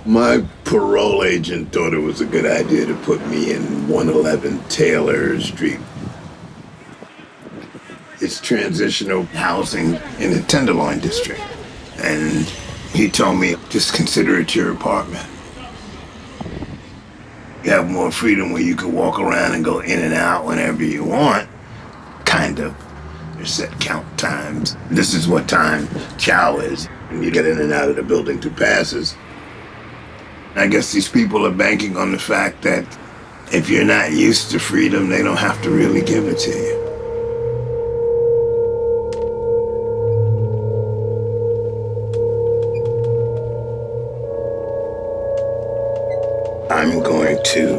My parole agent thought it was a good idea to put me in 111 Taylor Street. It's transitional housing in the Tenderloin district. And he told me, just consider it your apartment. You have more freedom where you can walk around and go in and out whenever you want. Kind of. There's set count times. This is what time chow is. And you get in and out of the building through passes. I guess these people are banking on the fact that if you're not used to freedom, they don't have to really give it to you. I'm going to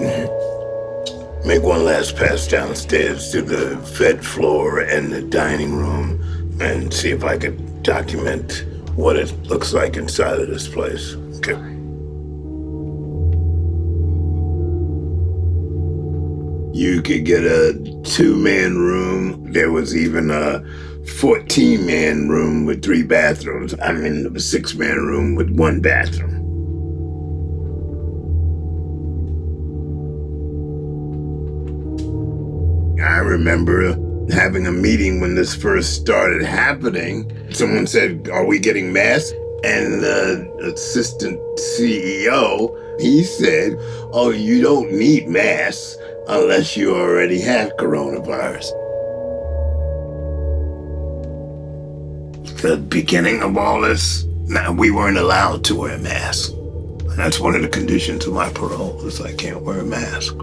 make one last pass downstairs to the Fed floor and the dining room and see if I can document what it looks like inside of this place. Okay. You could get a 2-man room. There was even a 14-man room with 3 bathrooms. I'm in a 6-man room with 1 bathroom. I remember having a meeting when this first started happening. Someone said, "Are we getting masks?" And the assistant CEO, he said, "Oh, you don't need masks unless you already have coronavirus." The beginning of all this, we weren't allowed to wear masks. And that's one of the conditions of my parole, is I can't wear a mask.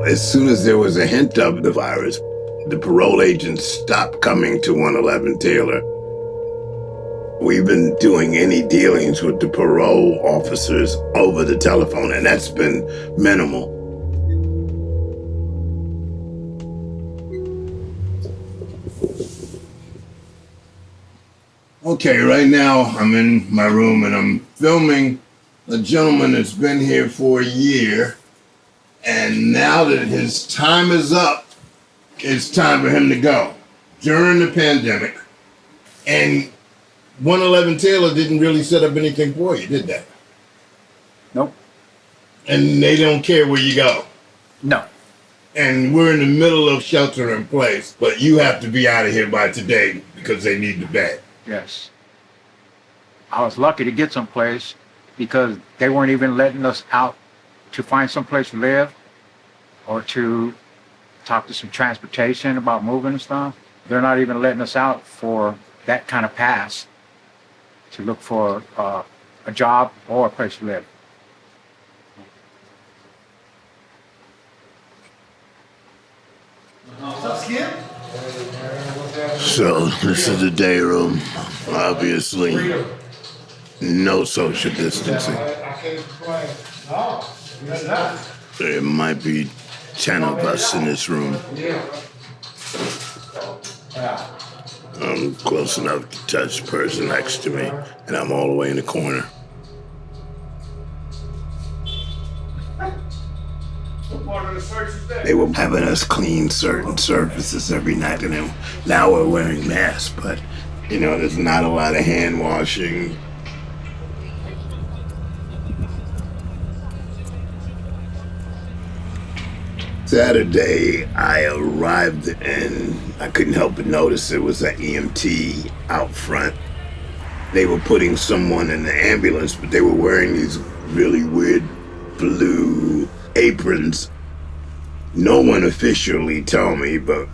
As soon as there was a hint of the virus, the parole agents stopped coming to 111 Taylor. We've been doing any dealings with the parole officers over the telephone, and that's been minimal. Okay, right now I'm in my room and I'm filming a gentleman that's been here for a year. And now that his time is up, it's time for him to go. During the pandemic, and 111 Taylor didn't really set up anything for you, did they? Nope. And they don't care where you go. No. And we're in the middle of shelter in place, but you have to be out of here by today because they need the bed. Yes. I was lucky to get someplace because they weren't even letting us out to find someplace to live or to talk to some transportation about moving and stuff. They're not even letting us out for that kind of pass to look for a job or a place to live. So this is the day room. Obviously, no social distancing. There might be 10 of us in this room. I'm close enough to touch the person next to me, and I'm all the way in the corner. They were having us clean certain surfaces every night, and then now we're wearing masks, but, there's not a lot of hand washing. Saturday, I arrived and I couldn't help but notice there was an EMT out front. They were putting someone in the ambulance, but they were wearing these really weird blue aprons. No one officially told me, but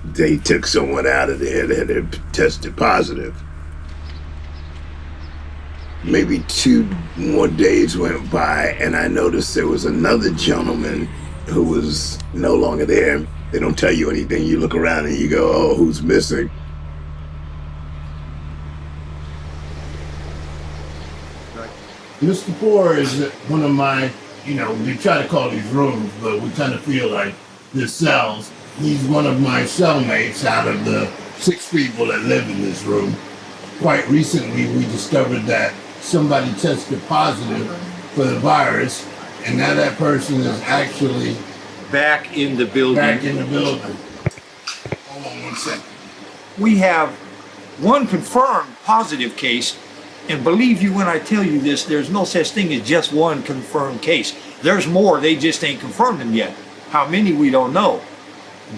they took someone out of there that had tested positive. Maybe 2 more days went by and I noticed there was another gentleman who was no longer there. They don't tell you anything. You look around and you go, "Oh, who's missing?" Mr. Poor is one of my, we try to call these rooms, but we kind of feel like they're cells. He's one of my cellmates out of the 6 people that live in this room. Quite recently, we discovered that somebody tested positive for the virus, and now that person is actually back in the building. back in the building. Hold on 1 second. We have one confirmed positive case, and believe you when I tell you this, there's no such thing as just one confirmed case. There's more, they just ain't confirmed them yet. How many, we don't know.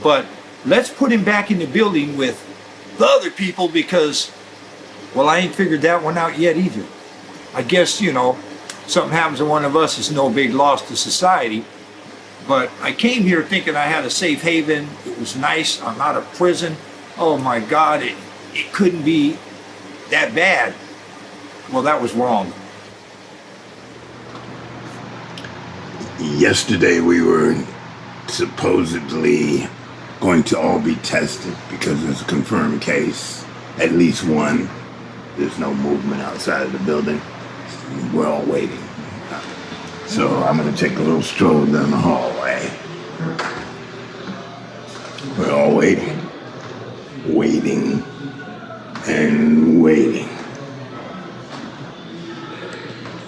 But let's put him back in the building with the other people because, well, I ain't figured that one out yet either. I guess, you know, something happens to one of us, it's no big loss to society. But I came here thinking I had a safe haven. It was nice. I'm out of prison. Oh my God, it couldn't be that bad. Well, that was wrong. Yesterday we were supposedly going to all be tested because it's a confirmed case. At least one. There's no movement outside of the building. We're all waiting. So I'm going to take a little stroll down the hallway. We're all waiting. Waiting and waiting.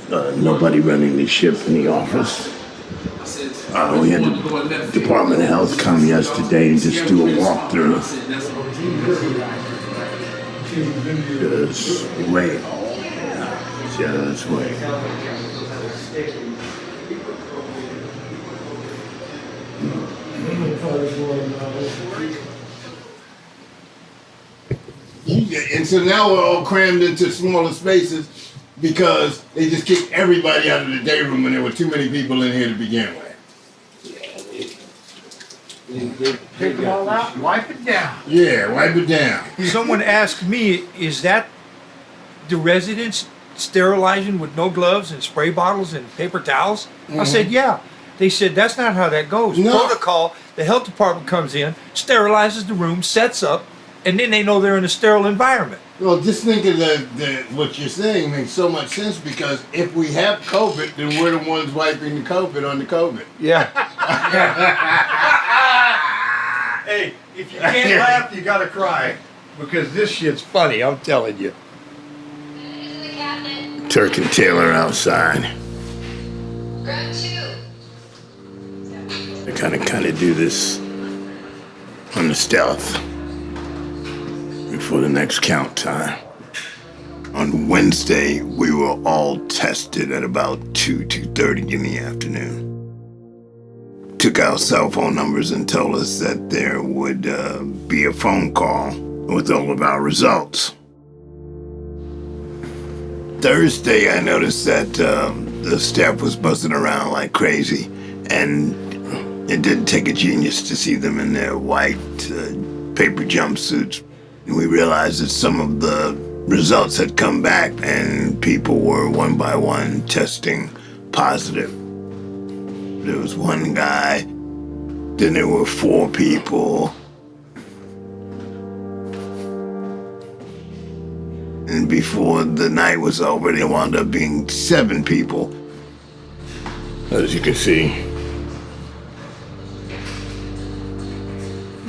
Nobody running the ship in the office. We had the Department of Health come yesterday and just do a walkthrough. Just wait. Just wait. And so now we're all crammed into smaller spaces because they just kicked everybody out of the day room and there were too many people in here to begin with. Take them all out, wipe it down. Yeah, wipe it down. Someone asked me, is that the residents sterilizing with no gloves and spray bottles and paper towels? I said, yeah. They said, that's not how that goes. No. Protocol, the health department comes in, sterilizes the room, sets up, and then they know they're in a sterile environment. Well, just think of what you're saying makes so much sense because if we have COVID, then we're the ones wiping the COVID on the COVID. Yeah. Hey, if you can't laugh, you gotta cry. Because this shit's funny, I'm telling you. Turk and Taylor outside. They kind of do this on the stealth before the next count time. On Wednesday, we were all tested at about 2:30 in the afternoon. Took our cell phone numbers and told us that there would be a phone call with all of our results. Thursday, I noticed that the staff was buzzing around like crazy, and it didn't take a genius to see them in their white paper jumpsuits. And we realized that some of the results had come back, and people were one by one testing positive. There was one guy, then there were 4 people. And before the night was over, there wound up being 7 people. As you can see,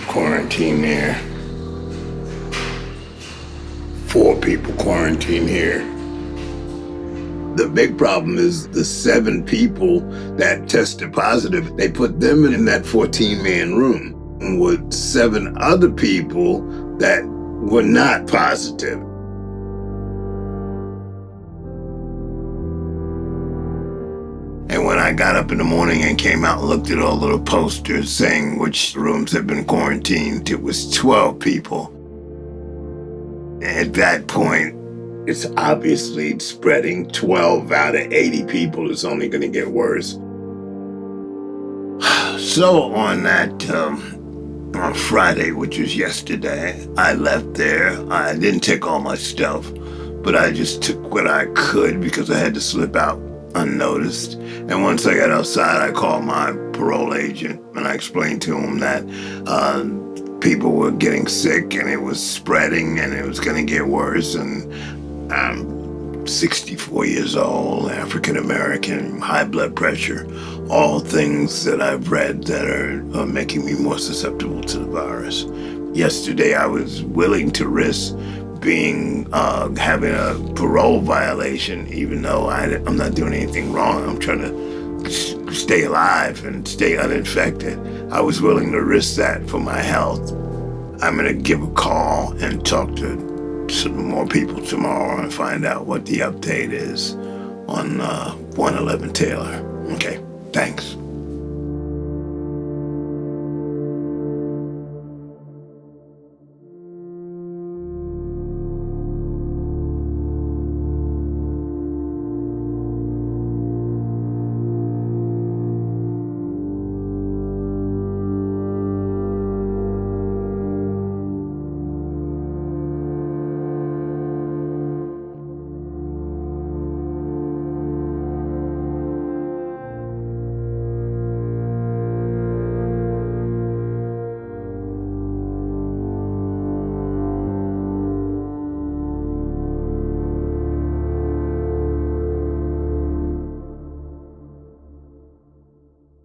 quarantine there. 4 people quarantined here. The big problem is the 7 people that tested positive, they put them in that 14-man room with 7 other people that were not positive. And when I got up in the morning and came out and looked at all the posters saying which rooms had been quarantined, it was 12 people. At that point, it's obviously spreading. 12 out of 80 people is only going to get worse. So on that on Friday, which was yesterday, I left there. I didn't take all my stuff, but I just took what I could because I had to slip out unnoticed. And once I got outside, I called my parole agent and I explained to him that people were getting sick and it was spreading and it was going to get worse. And I'm 64 years old, African American, high blood pressure, all things that I've read that are making me more susceptible to the virus. Yesterday, I was willing to risk having a parole violation, even though I'm not doing anything wrong. I'm trying to stay alive and stay uninfected. I was willing to risk that for my health. I'm going to give a call and talk to some more people tomorrow and find out what the update is on 111 Taylor. Okay, thanks.